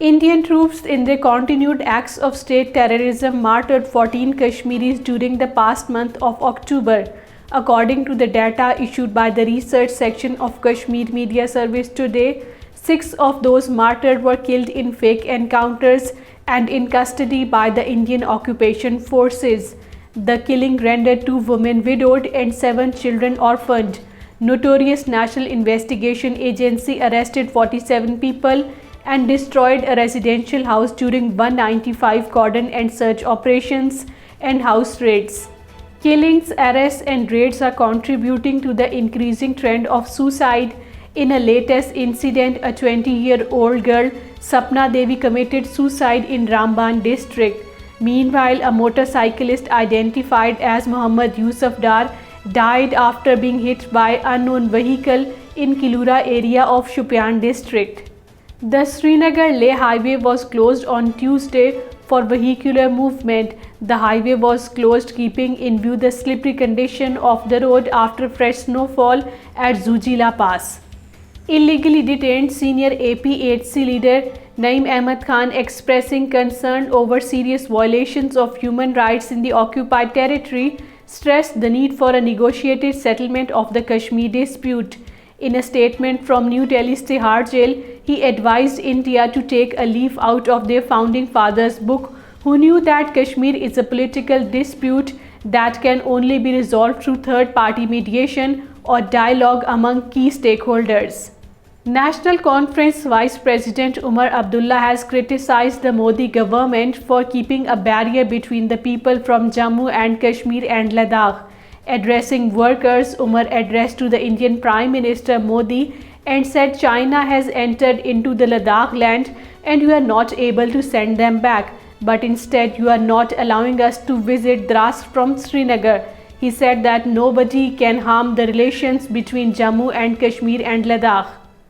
Indian troops in their continued acts of state terrorism martyred 14 Kashmiris during the past month of October. According to the data issued by the research section of Kashmir Media Service today, 6 of those martyred were killed in fake encounters and in custody by the Indian occupation forces. The killing rendered 2 women widowed and 7 children orphaned. Notorious National Investigation Agency arrested 47 people and destroyed a residential house during 195 cordon and search operations and house raids. Killings, arrests and raids are contributing to the increasing trend of suicide. In a latest incident, a 20-year-old girl, Sapna Devi, committed suicide in Ramban district. Meanwhile, a motorcyclist identified as Muhammad Yusuf Dar died after being hit by unknown vehicle in Kilura area of Shopian district. The Srinagar-Leh highway was closed on Tuesday for vehicular movement. The highway was closed keeping in view the slippery condition of the road after fresh snowfall at Zujila Pass. Illegally detained senior APHC leader Naeem Ahmed Khan, expressing concern over serious violations of human rights in the occupied territory, stressed the need for a negotiated settlement of the Kashmir dispute. In a statement from New Delhi's Tihar jail, he advised India to take a leaf out of their founding fathers' book, who knew that Kashmir is a political dispute that can only be resolved through third-party mediation or dialogue among key stakeholders. National Conference Vice President Umar Abdullah has criticized the Modi government for keeping a barrier between the people from Jammu and Kashmir and Ladakh. Addressing workers, Umar addressed to the Indian Prime Minister Modi and said China has entered into the Ladakh land and you are not able to send them back, but instead you are not allowing us to visit Dras from Srinagar. He said that nobody can harm the relations between Jammu and Kashmir and Ladakh.